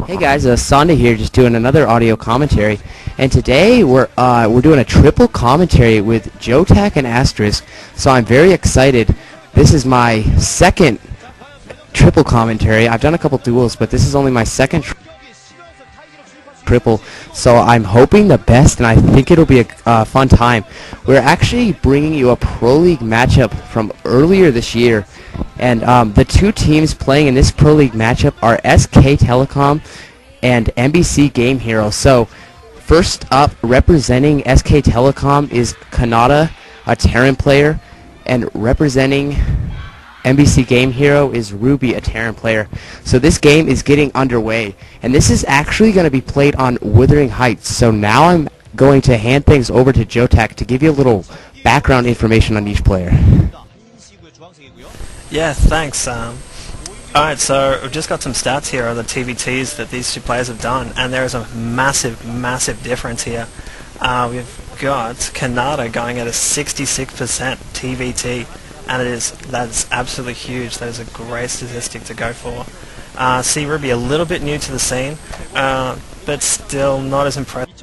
Hey guys, Sonda here, just doing another audio commentary, and today we're doing a triple commentary with Jotac and Asterisk. So I'm very excited. This is my second triple commentary. I've done a couple duels, but this is only my second triple. So I'm hoping the best, and I think it'll be a fun time. We're actually bringing you a Pro League matchup from earlier this year. And the two teams playing in this Pro League matchup are SK Telecom and MBC Game Hero. So first up, representing SK Telecom is Canata, a Terran player, and representing MBC Game Hero is Ruby, a Terran player. So this game is getting underway, and this is actually going to be played on Wuthering Heights. So now I'm going to hand things over to Jotac to give you a little background information on each player. Yeah, thanks. Alright, so we've just got some stats here of the TVTs that these two players have done, and there is a massive difference here. We've got Canata going at a 66% TVT, and that's absolutely huge. That is a great statistic to go for. Sea.Ruby a little bit new to the scene, but still not as impressive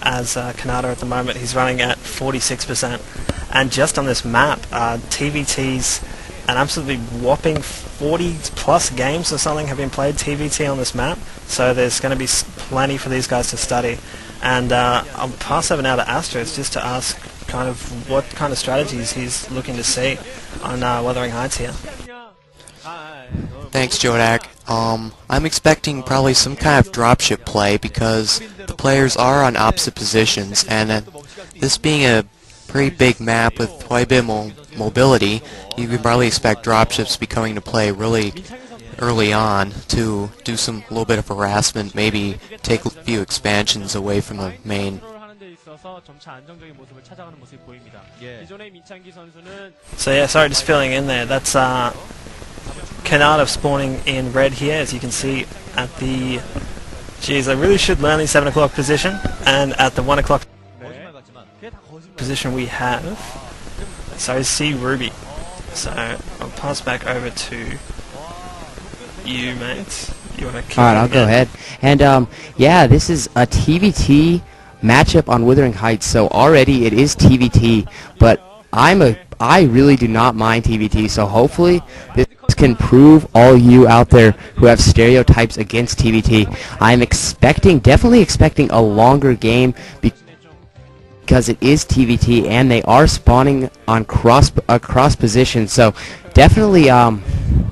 as Canata at the moment. He's running at 46%. And just on this map, TVTs, an absolutely whopping 40 plus games or something have been played TVT on this map, so there's going to be plenty for these guys to study. And I'll pass over now to Asterisk just to ask kind of what kind of strategies he's looking to see on Wuthering Heights here. Thanks, Jodak. I'm expecting probably some kind of dropship play because the players are on opposite positions, and this being a pretty big map with quite a bit of mobility, you could probably expect dropships to be coming to play really early on to do some little bit of harassment, maybe take a few expansions away from the main. So yeah, sorry, just filling in there. That's Canata spawning in red here, as you can see at the... Geez, I really should learn the 7 o'clock position, and at the 1 o'clock position we have, so Sea.Ruby. So I'll pass back over to you, mate. You want to kick? Alright, I'll go ahead. And yeah, this is a TVT matchup on Wuthering Heights. So already it is TVT, but I really do not mind TVT. So hopefully this can prove all you out there who have stereotypes against TVT. I'm definitely expecting a longer game because it is TVT and they are spawning on cross position, so definitely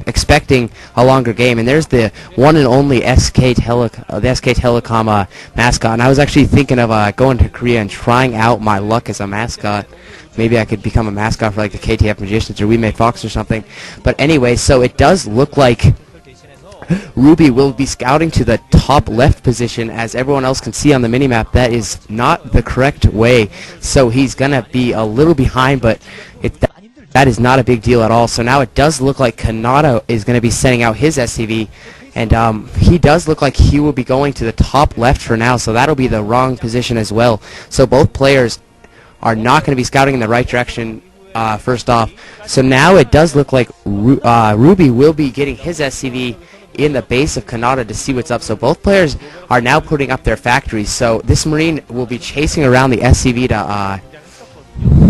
expecting a longer game. And there's the one and only the SK Telecom mascot, and I was actually thinking of going to Korea and trying out my luck as a mascot. Maybe I could become a mascot for like the KTF Magicians or We Made Fox or something. But anyway, so it does look like Ruby will be scouting to the top left position. As everyone else can see on the minimap, that is not the correct way, so he's gonna be a little behind, but that is not a big deal at all. So now it does look like Canata is gonna be sending out his SCV, and he does look like he will be going to the top left for now, so that'll be the wrong position as well. So both players are not going to be scouting in the right direction first off. So now it does look like Ruby will be getting his SCV in the base of Canata to see what's up. So both players are now putting up their factories. So this Marine will be chasing around the SCV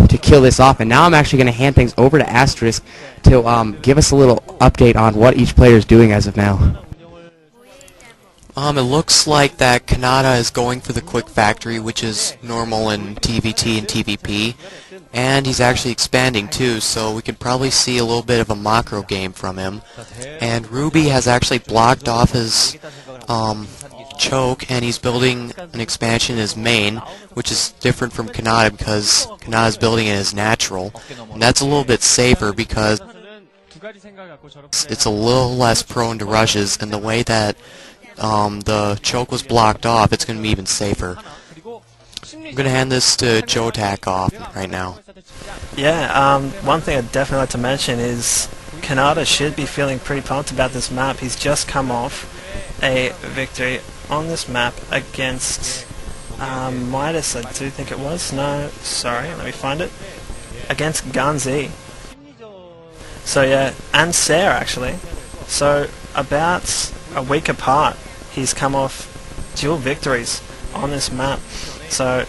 to kill this off. And now I'm actually going to hand things over to Asterisk to give us a little update on what each player is doing as of now. It looks like that Canata is going for the quick factory, which is normal in TVT and TVP, and he's actually expanding too, so we could probably see a little bit of a macro game from him. And Ruby has actually blocked off his choke, and he's building an expansion in his main, which is different from Canata because Canata's building it as natural, and that's a little bit safer because it's a little less prone to rushes, and the way that the choke was blocked off, it's going to be even safer. I'm going to hand this to Jotak off right now. Yeah, one thing I'd definitely like to mention is Canata should be feeling pretty pumped about this map. He's just come off a victory on this map against Midas, I do think it was. No, sorry, let me find it. Against Ganzi. So yeah, and Sarah actually. So about a week apart, he's come off dual victories on this map. So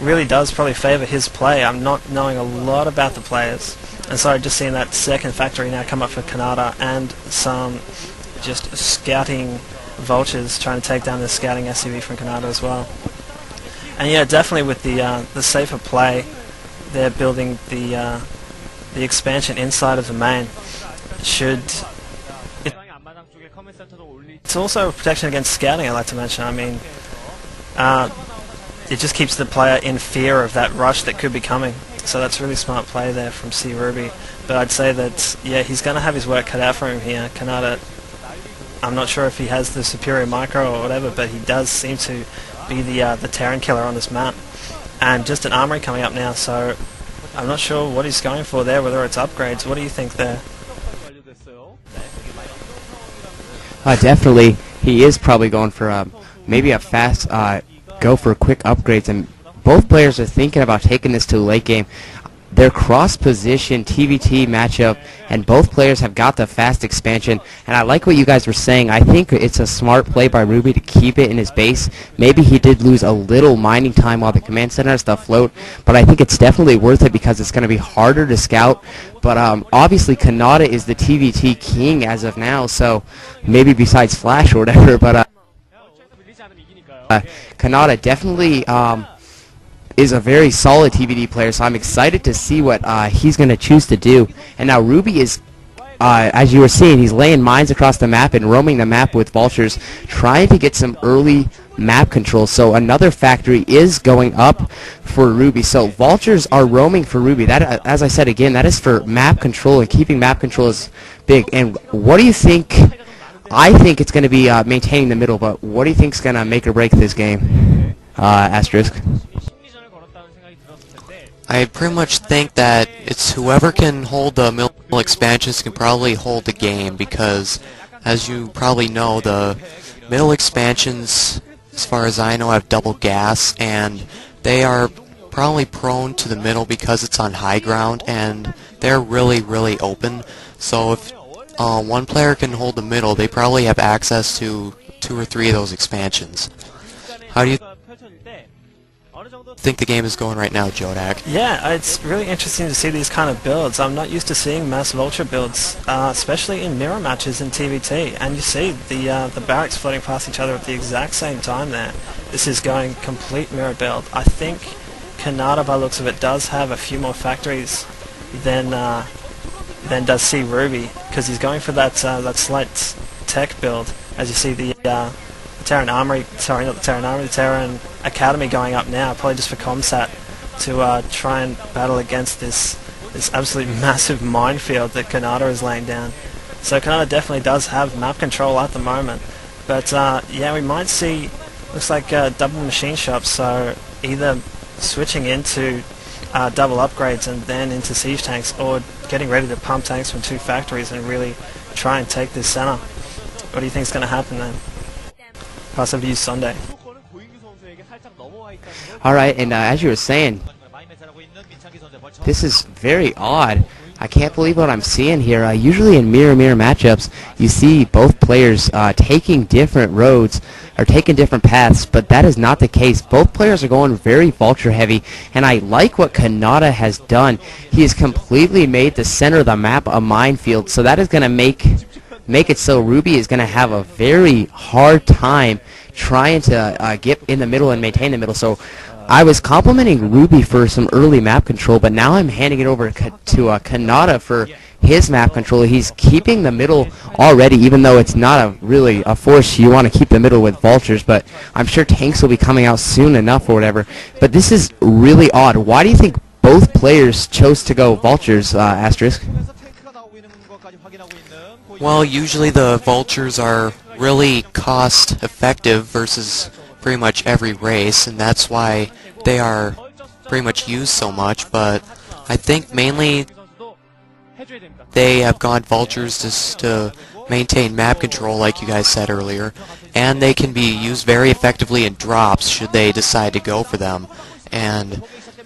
really does probably favour his play. I'm not knowing a lot about the players, and so just seeing that second factory now come up for Canata, and some just scouting vultures trying to take down the scouting SUV from Canata as well. And yeah, definitely with the safer play, they're building the expansion inside of the main. It's also a protection against scouting, I'd like to mention. I mean, it just keeps the player in fear of that rush that could be coming. So that's really smart play there from Sea.Ruby. But I'd say that, yeah, he's going to have his work cut out for him here. Canata, I'm not sure if he has the superior micro or whatever, but he does seem to be the Terran killer on this map. And just an armory coming up now, so I'm not sure what he's going for there, whether it's upgrades. What do you think there? Definitely, he is probably going for maybe a fast go for quick upgrades, and both players are thinking about taking this to the late game. Their cross-position TVT matchup, and both players have got the fast expansion, and I like what you guys were saying. I think it's a smart play by Ruby to keep it in his base. Maybe he did lose a little mining time while the command center has to float, but I think it's definitely worth it because it's going to be harder to scout. But obviously Canata is the TVT king as of now, so maybe besides Flash or whatever, but Canata definitely is a very solid TVT player, so I'm excited to see what he's going to choose to do. And now Ruby is, as you were seeing, he's laying mines across the map and roaming the map with vultures, trying to get some early map control. So another factory is going up for Ruby. So vultures are roaming for Ruby. That, as I said again, that is for map control, and keeping map control is big. And what do you think? I think it's going to be maintaining the middle, but what do you think is going to make or break this game, Asterisk? I pretty much think that it's whoever can hold the middle expansions can probably hold the game, because as you probably know, the middle expansions, as far as I know, have double gas, and they are probably prone to the middle because it's on high ground, and they're really, really open. So if one player can hold the middle, they probably have access to 2 or 3 of those expansions. How do you think the game is going right now, Jodak? Yeah, it's really interesting to see these kind of builds. I'm not used to seeing mass vulture builds, especially in mirror matches in TVT. And you see the barracks floating past each other at the exact same time there. This is going complete mirror build. I think Canata, by the looks of it, does have a few more factories than does Sea.Ruby, because he's going for that slight tech build. As you see the Terran Armory, sorry, not the Terran Armory, the Terran Academy going up now, probably just for Comsat, to try and battle against this absolutely massive minefield that Canata is laying down. So Canata definitely does have map control at the moment. But yeah, we might see, looks like double machine shops, so either switching into double upgrades and then into siege tanks, or getting ready to pump tanks from 2 factories and really try and take this center. What do you think is going to happen then? Pass over to you, Sunday. Alright, and as you were saying, this is very odd. I can't believe what I'm seeing here. Usually in mirror matchups, you see both players taking different roads, or taking different paths, but that is not the case. Both players are going very vulture heavy, and I like what Canata has done. He has completely made the center of the map a minefield, so that is going to make it so Ruby is going to have a very hard time trying to get in the middle and maintain the middle. So I was complimenting Ruby for some early map control, but now I'm handing it over to Canata for his map control. He's keeping the middle already, even though it's not really a force. You want to keep the middle with vultures, but I'm sure tanks will be coming out soon enough or whatever. But this is really odd. Why do you think both players chose to go vultures, Asterisk? Well, usually the vultures are really cost effective versus pretty much every race, and that's why they are pretty much used so much. But I think mainly they have gone vultures just to maintain map control, like you guys said earlier, and they can be used very effectively in drops should they decide to go for them. And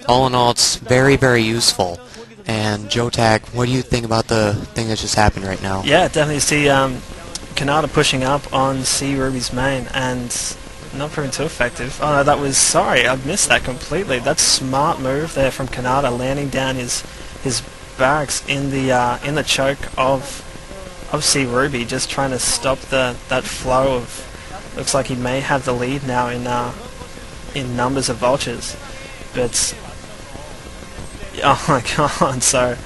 all in all, it's very, very useful. And Jotak, what do you think about the thing that just happened right now? Yeah, definitely see Canata pushing up on Sea.Ruby's main and not proving too effective. Oh no, that was, sorry, I missed that completely. That's smart move there from Canata, landing down his barracks in the choke of Sea.Ruby, just trying to stop that flow of. Looks like he may have the lead now in numbers of vultures, but oh my god! So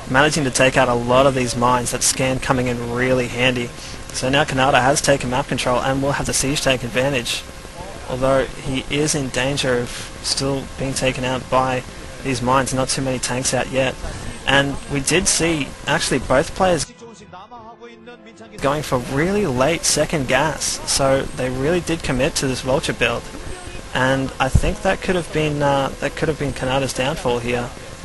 managing to take out a lot of these mines, that scan coming in really handy. So now Canata has taken map control and will have the siege tank advantage, although he is in danger of still being taken out by these mines. Not too many tanks out yet, and we did see actually both players going for really late second gas, so they really did commit to this vulture build, and I think that could have been Canata's downfall here.